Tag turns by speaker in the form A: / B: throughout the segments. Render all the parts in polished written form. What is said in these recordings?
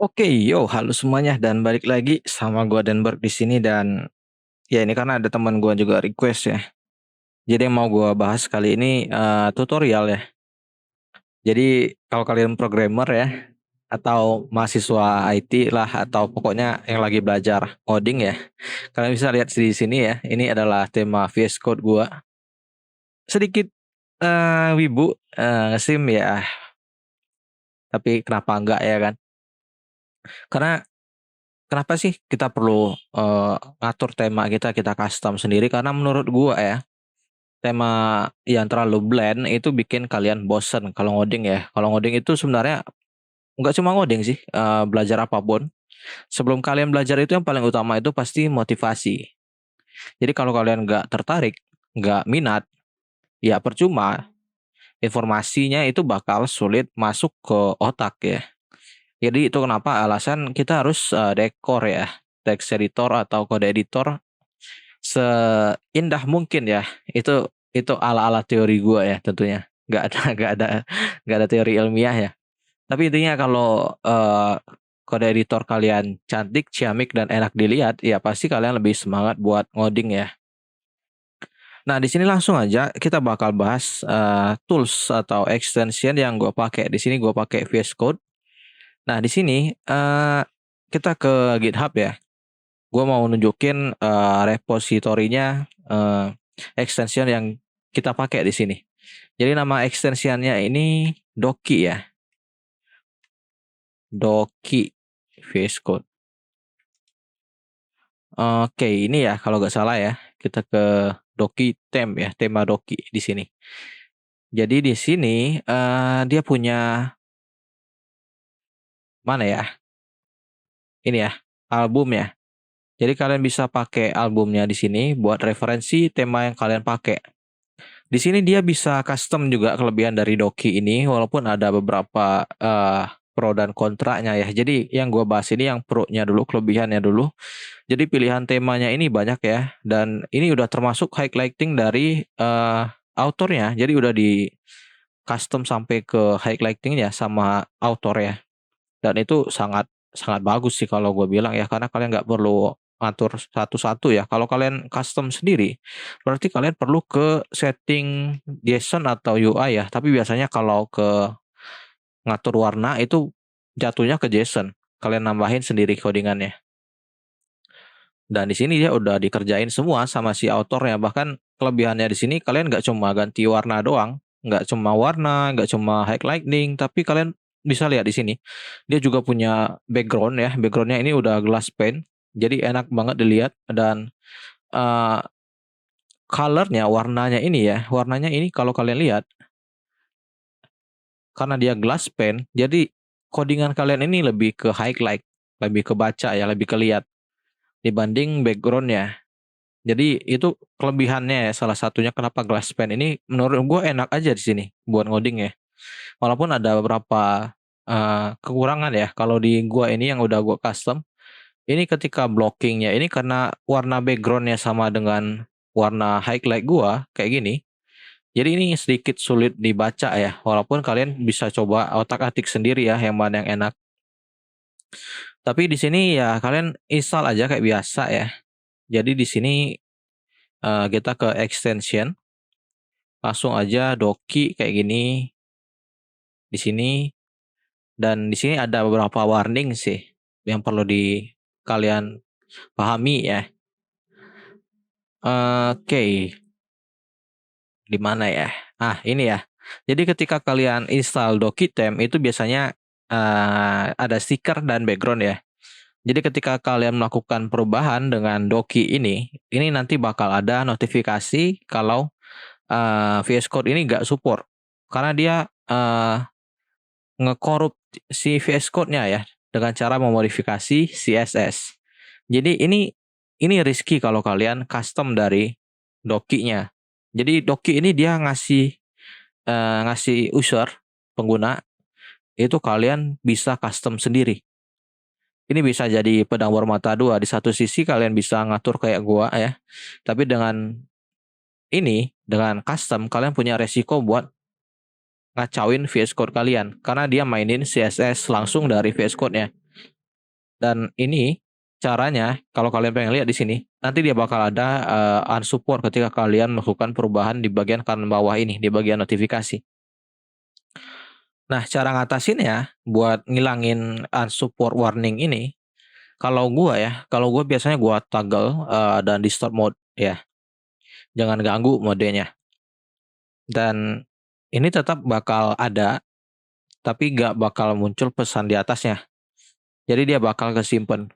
A: Oke, yo, halo semuanya dan balik lagi sama gua Denberg di sini dan ya ini karena ada teman gua juga request ya. Jadi yang mau gua bahas kali ini tutorial ya. Jadi kalau kalian programmer ya atau mahasiswa IT lah atau pokoknya yang lagi belajar coding ya, kalian bisa lihat di sini ya. Ini adalah tema VS Code gua. Sedikit wibu sim ya, tapi kenapa enggak ya kan? Karena kenapa sih kita perlu ngatur tema kita custom sendiri? Karena menurut gua ya, tema yang terlalu bland itu bikin kalian bosen kalau ngoding ya. Kalau ngoding itu sebenarnya nggak cuma ngoding sih, belajar apapun. Sebelum kalian belajar itu yang paling utama itu pasti motivasi. Jadi kalau kalian nggak tertarik, nggak minat, ya percuma. Informasinya itu bakal sulit masuk ke otak ya. Jadi itu kenapa alasan kita harus dekor ya, text editor atau kode editor seindah mungkin ya. Itu ala-ala teori gua ya tentunya. Nggak ada teori ilmiah ya. Tapi intinya kalau kode editor kalian cantik, ciamik dan enak dilihat, ya pasti kalian lebih semangat buat ngoding ya. Nah, di sini langsung aja kita bakal bahas tools atau extension yang gua pakai. Di sini gua pakai VS Code. Nah, di sini kita ke GitHub ya. Gue mau nunjukin repositorinya extension yang kita pakai di sini. Jadi nama extensionnya ini Doki ya. Doki VS Code. Oke, ini ya kalau nggak salah ya. Kita ke Doki theme ya, tema Doki di sini. Jadi di sini dia punya mana ya? Ini ya, album ya. Jadi kalian bisa pakai albumnya di sini buat referensi tema yang kalian pakai. Di sini dia bisa custom juga kelebihan dari Doki ini, walaupun ada beberapa pro dan kontranya ya. Jadi yang gue bahas ini yang pro-nya dulu, kelebihannya dulu. Jadi pilihan temanya ini banyak ya, dan ini udah termasuk highlighting dari autornya. Jadi udah di custom sampai ke highlightingnya sama autor ya. Dan itu sangat sangat bagus sih kalau gue bilang ya, karena kalian nggak perlu ngatur satu-satu ya. Kalau kalian custom sendiri, berarti kalian perlu ke setting JSON atau UI ya. Tapi biasanya kalau ke ngatur warna itu jatuhnya ke JSON. Kalian nambahin sendiri codingannya. Dan di sini dia udah dikerjain semua sama si autornya. Bahkan kelebihannya di sini kalian nggak cuma ganti warna doang, nggak cuma warna, nggak cuma highlighting, tapi kalian bisa lihat di sini. Dia juga punya background ya. Backgroundnya ini udah glass pane, jadi enak banget dilihat dan uh, colornya, warnanya ini ya, warnanya ini kalau kalian lihat karena dia glass pane, jadi codingan kalian ini lebih ke highlight, lebih ke baca ya, lebih kelihat dibanding backgroundnya. Jadi itu kelebihannya ya, salah satunya kenapa glass pen ini menurut gue enak aja di sini buat ngoding ya. Walaupun ada beberapa kekurangan ya. Kalau di gua ini yang udah gua custom, ini ketika blockingnya ini karena warna backgroundnya sama dengan warna highlight gua kayak gini. Jadi ini sedikit sulit dibaca ya. Walaupun kalian bisa coba otak-atik sendiri ya yang mana yang enak. Tapi di sini ya kalian install aja kayak biasa ya. Jadi di sini kita ke extension, langsung aja Doki kayak gini di sini, dan di sini ada beberapa warning sih yang perlu kalian pahami ya. Oke, di mana ya? Ini ya. Jadi ketika kalian install Doki theme itu biasanya ada stiker dan background ya. Jadi ketika kalian melakukan perubahan dengan Doki ini nanti bakal ada notifikasi kalau VS Code ini nggak support karena dia ngekorup si VS Code-nya ya dengan cara memodifikasi CSS. Jadi ini risky kalau kalian custom dari Doki-nya. Jadi Doki ini dia ngasih user pengguna itu kalian bisa custom sendiri. Ini bisa jadi pedang bermata dua. Di satu sisi kalian bisa ngatur kayak gua ya. Tapi dengan custom kalian punya resiko buat ngacauin VS Code kalian karena dia mainin CSS langsung dari VS Code-nya. Dan ini caranya kalau kalian pengen lihat di sini, nanti dia bakal ada unsupport ketika kalian melakukan perubahan di bagian kanan bawah ini, di bagian notifikasi. Nah, cara ngatasinnya buat ngilangin unsupport warning ini, kalau gua biasanya gua toggle dan di stop mode ya. Jangan ganggu modenya. Dan ini tetap bakal ada, tapi gak bakal muncul pesan di atasnya. Jadi dia bakal kesimpan.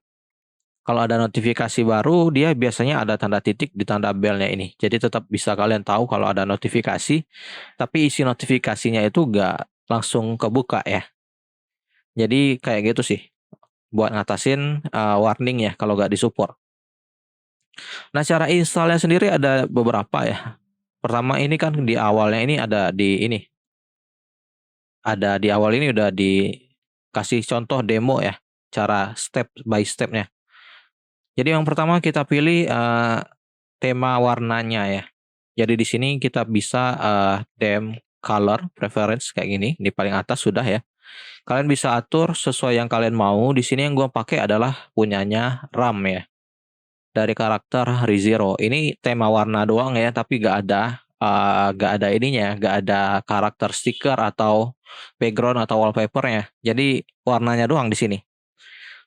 A: Kalau ada notifikasi baru, dia biasanya ada tanda titik di tanda belnya ini. Jadi tetap bisa kalian tahu kalau ada notifikasi, tapi isi notifikasinya itu gak langsung kebuka ya. Jadi kayak gitu sih, buat ngatasin warning ya kalau gak disupport. Nah, cara installnya sendiri ada beberapa ya. Pertama ini kan di awalnya ini ada di awal ini udah dikasih contoh demo ya, cara step by stepnya. Jadi yang pertama kita pilih tema warnanya ya. Jadi di sini kita bisa theme color preference kayak gini di paling atas sudah ya. Kalian bisa atur sesuai yang kalian mau. Di sini yang gua pakai adalah punyanya RAM ya. Dari karakter ReZero. Ini tema warna doang ya, tapi gak ada ininya, gak ada karakter stiker atau background atau wallpapernya. Jadi warnanya doang di sini.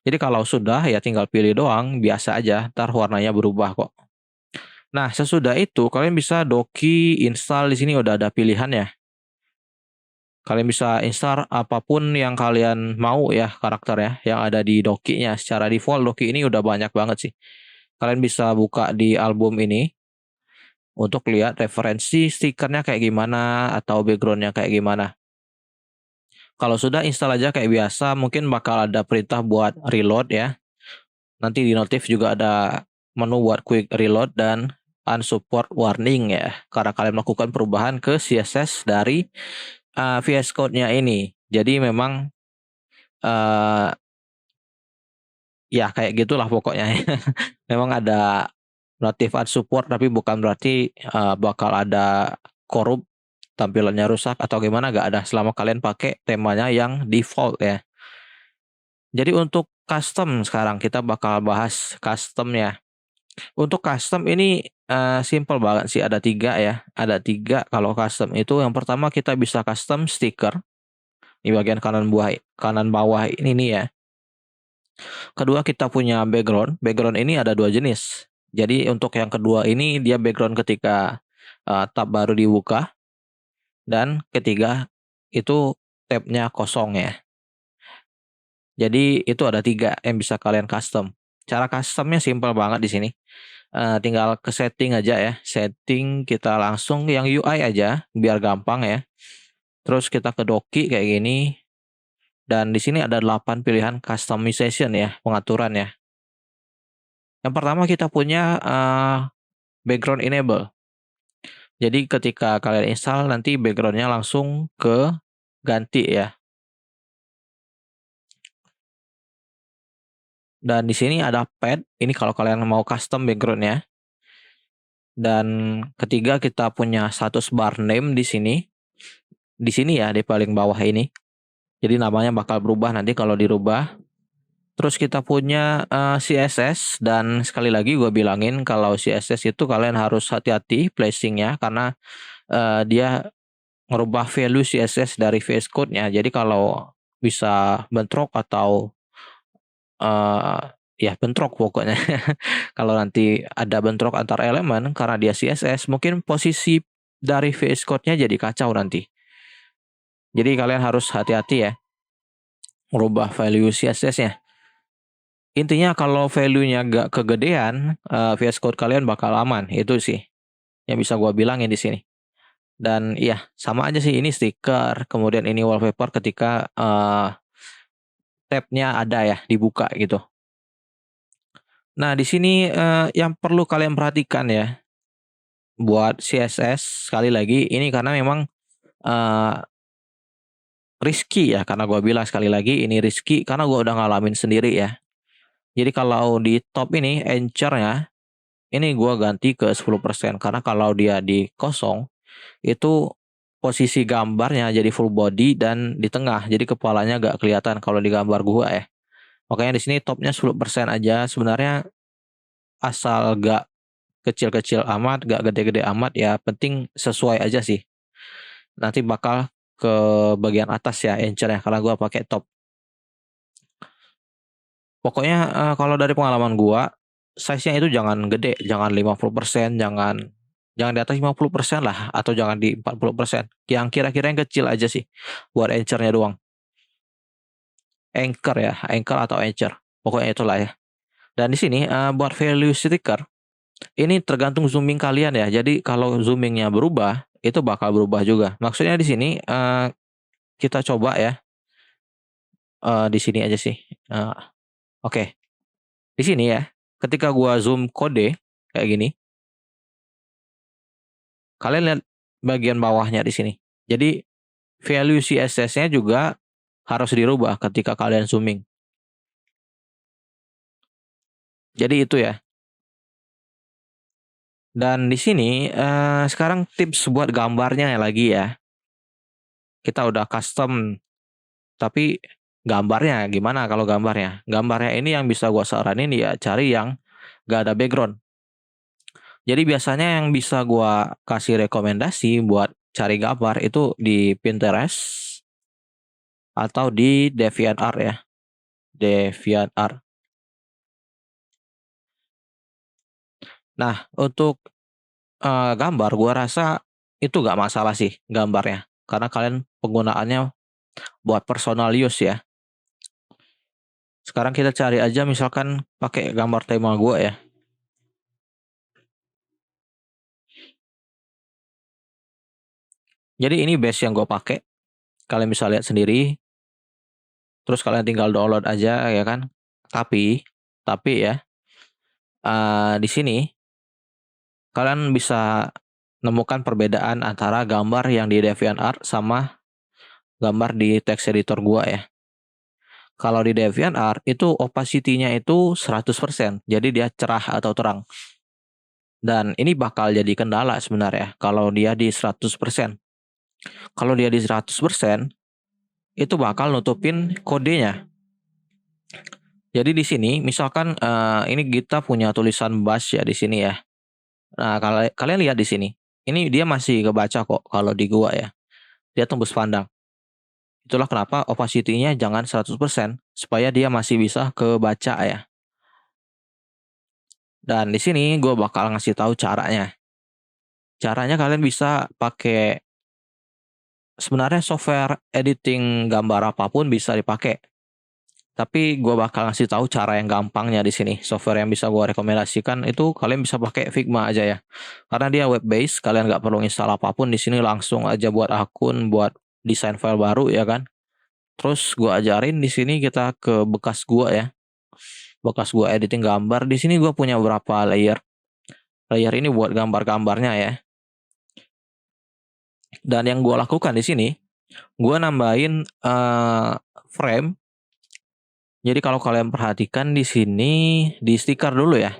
A: Jadi kalau sudah ya tinggal pilih doang, biasa aja, ntar warnanya berubah kok. Nah, sesudah itu kalian bisa doki install. Di sini udah ada pilihannya. Kalian bisa install apapun yang kalian mau ya karakter ya yang ada di dokinya. Secara default doki ini udah banyak banget sih. Kalian bisa buka di album ini untuk lihat referensi stikernya kayak gimana atau backgroundnya kayak gimana. Kalau sudah install aja kayak biasa, mungkin bakal ada perintah buat reload ya. Nanti di notif juga ada menu buat quick reload dan unsupport warning ya. Karena kalian melakukan perubahan ke CSS dari VS Code-nya ini. Jadi memang uh, ya kayak gitulah pokoknya. Memang ada notif unsupport tapi bukan berarti bakal ada korup, tampilannya rusak atau gimana, gak ada selama kalian pakai temanya yang default ya. Jadi untuk custom sekarang kita bakal bahas customnya. Untuk custom ini simple banget sih, ada 3 ya. Ada 3 kalau custom itu. Yang pertama kita bisa custom stiker di bagian kanan bawah ini nih ya. Kedua kita punya background. Background ini ada 2 jenis. Jadi untuk yang kedua ini dia background ketika tab baru dibuka. Dan ketiga itu tabnya kosong ya. Jadi itu ada 3 yang bisa kalian custom. Cara customnya simple banget di sini. Tinggal ke setting aja ya. Setting kita langsung yang UI aja biar gampang ya. Terus kita ke doki kayak gini. Dan di sini ada 8 pilihan customization ya, pengaturan ya. Yang pertama kita punya background enable. Jadi ketika kalian install nanti backgroundnya langsung ke ganti ya. Dan di sini ada pad. Ini kalau kalian mau custom backgroundnya. Dan ketiga kita punya status bar name di sini. Di sini ya di paling bawah ini. Jadi namanya bakal berubah nanti kalau dirubah. Terus kita punya CSS dan sekali lagi gue bilangin kalau CSS itu kalian harus hati-hati placingnya karena dia ngerubah value CSS dari VS Code-nya. Jadi kalau bisa bentrok atau ya bentrok pokoknya. Kalau nanti ada bentrok antar elemen karena dia CSS, mungkin posisi dari VS Code-nya jadi kacau nanti. Jadi kalian harus hati-hati ya merubah value CSS-nya. Intinya kalau value-nya gak kegedean, VS Code kalian bakal aman. Itu sih yang bisa gua bilangin di sini. Dan iya, sama aja sih ini stiker, kemudian ini wallpaper ketika tab-nya ada ya dibuka gitu. Nah, di sini yang perlu kalian perhatikan ya buat CSS sekali lagi ini karena memang risky ya, karena gua bilang sekali lagi ini risky karena gua udah ngalamin sendiri ya. Jadi kalau di top ini anchor-nya ini gua ganti ke 10% karena kalau dia di kosong itu posisi gambarnya jadi full body dan di tengah. Jadi kepalanya gak kelihatan kalau di gambar gua ya. Makanya di sini topnya 10% aja. Sebenarnya asal gak kecil-kecil amat, gak gede-gede amat, ya penting sesuai aja sih. Nanti bakal ke bagian atas ya anchor-nya karena gua pakai top. Pokoknya kalau dari pengalaman gua, size-nya itu jangan gede, jangan 50%, jangan di atas 50% lah, atau jangan di 40%. Yang kira-kira yang kecil aja sih buat anchor-nya doang. Anchor ya, anchor atau anchor. Pokoknya itulah ya. Dan di sini buat value sticker ini tergantung zooming kalian ya. Jadi kalau zoomingnya berubah, itu bakal berubah juga. Maksudnya di sini kita coba ya. Di sini aja sih. Oke. Di sini ya. Ketika gua zoom kode kayak gini, kalian lihat bagian bawahnya di sini. Jadi value CSS-nya juga harus dirubah ketika kalian zooming. Jadi itu ya. Dan di sini sekarang tips buat gambarnya lagi ya. Kita udah custom, tapi gambarnya gimana kalau gambarnya? Gambarnya ini yang bisa gua saranin ya cari yang gak ada background. Jadi biasanya yang bisa gua kasih rekomendasi buat cari gambar itu di Pinterest atau di DeviantArt ya. DeviantArt. Nah, untuk gambar gua rasa itu gak masalah sih gambarnya. Karena kalian penggunaannya buat personal use ya. Sekarang kita cari aja misalkan pakai gambar tema gua ya. Jadi ini base yang gue pakai. Kalian bisa lihat sendiri. Terus kalian tinggal download aja ya kan. Tapi ya di sini kalian bisa nemukan perbedaan antara gambar yang di DeviantArt sama gambar di text editor gua ya. Kalau di DeviantArt itu opacity-nya itu 100%. Jadi dia cerah atau terang. Dan ini bakal jadi kendala sebenarnya kalau dia di 100%. Kalau dia di 100%, itu bakal nutupin kodenya. Jadi di sini misalkan ini kita punya tulisan bash ya di sini ya. Nah, kalau kalian lihat di sini. Ini dia masih kebaca kok kalau di gua ya. Dia tembus pandang. Itulah kenapa opacity-nya jangan 100% supaya dia masih bisa kebaca ya. Dan di sini gua bakal ngasih tahu caranya. Caranya kalian bisa pakai sebenarnya software editing gambar apapun bisa dipakai. Tapi gue bakal ngasih tahu cara yang gampangnya di sini. Software yang bisa gue rekomendasikan itu kalian bisa pakai Figma aja ya. Karena dia web based, kalian nggak perlu install apapun di sini langsung aja buat akun, buat desain file baru ya kan. Terus gue ajarin di sini kita ke bekas gue ya. Bekas gue editing gambar. Di sini gue punya beberapa layer. Layer ini buat gambar-gambarnya ya. Dan yang gue lakukan di sini, gue nambahin frame. Jadi kalau kalian perhatikan di sini di stiker dulu ya.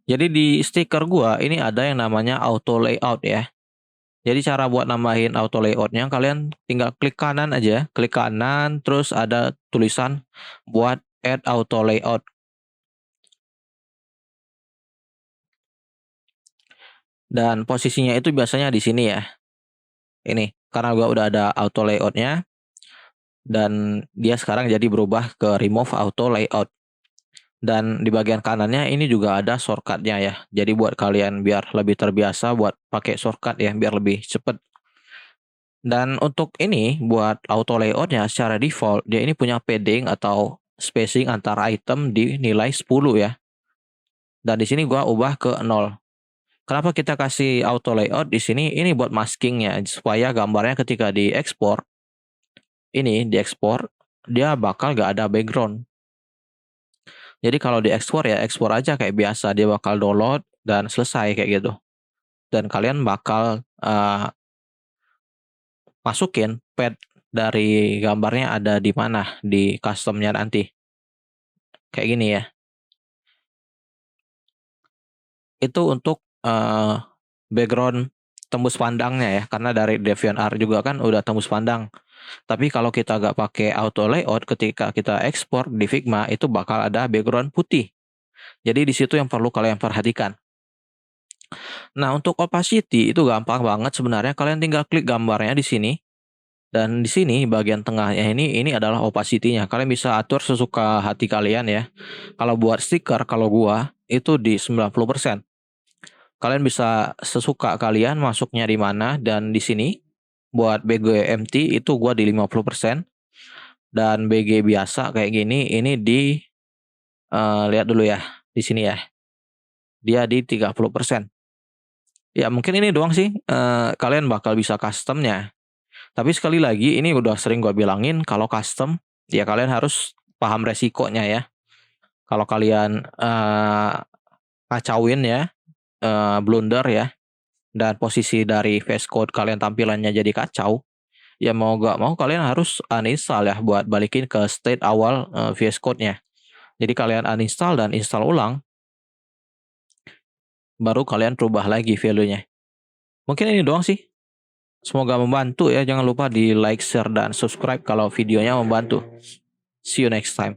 A: Jadi di stiker gua ini ada yang namanya auto layout ya. Jadi cara buat nambahin auto layoutnya kalian tinggal klik kanan aja, klik kanan terus ada tulisan buat add auto layout. Dan posisinya itu biasanya di sini ya. Ini karena gua udah ada auto layoutnya dan dia sekarang jadi berubah ke remove auto layout. Dan di bagian kanannya ini juga ada shortcutnya ya. Jadi buat kalian biar lebih terbiasa buat pakai shortcut ya, biar lebih cepet. Dan untuk ini buat auto layoutnya secara default dia ini punya padding atau spacing antara item di nilai 10 ya. Dan di sini gua ubah ke 0. Kenapa kita kasih auto layout di sini? Ini buat maskingnya supaya gambarnya ketika diekspor dia bakal gak ada background. Jadi kalau diekspor ya ekspor aja kayak biasa, dia bakal download dan selesai kayak gitu. Dan kalian bakal masukin pad dari gambarnya ada di mana di customnya nanti. Kayak gini ya. Itu untuk background tembus pandangnya ya, karena dari DeviantArt juga kan udah tembus pandang. Tapi kalau kita nggak pakai auto layout, ketika kita ekspor di Figma itu bakal ada background putih. Jadi di situ yang perlu kalian perhatikan. Nah, untuk opacity itu gampang banget sebenarnya. Kalian tinggal klik gambarnya di sini. Dan di sini bagian tengahnya ini adalah opacity-nya. Kalian bisa atur sesuka hati kalian ya. Kalau buat stiker, kalau gua itu di 90%. Kalian bisa sesuka kalian masuknya di mana, dan di sini buat BG empty itu gua di 50%, dan BG biasa kayak gini ini di lihat dulu ya di sini ya. Dia di 30%. Ya mungkin ini doang sih, kalian bakal bisa custom-nya. Tapi sekali lagi ini udah sering gua bilangin, kalau custom ya kalian harus paham resikonya ya. Kalau kalian kacauin ya, blunder ya, dan posisi dari VS Code kalian tampilannya jadi kacau, ya mau gak mau kalian harus uninstall ya buat balikin ke state awal VS Code-nya. Jadi kalian uninstall dan install ulang, baru kalian rubah lagi value-nya. Mungkin ini doang sih. Semoga membantu ya. Jangan lupa di like, share, dan subscribe kalau videonya membantu. See you next time.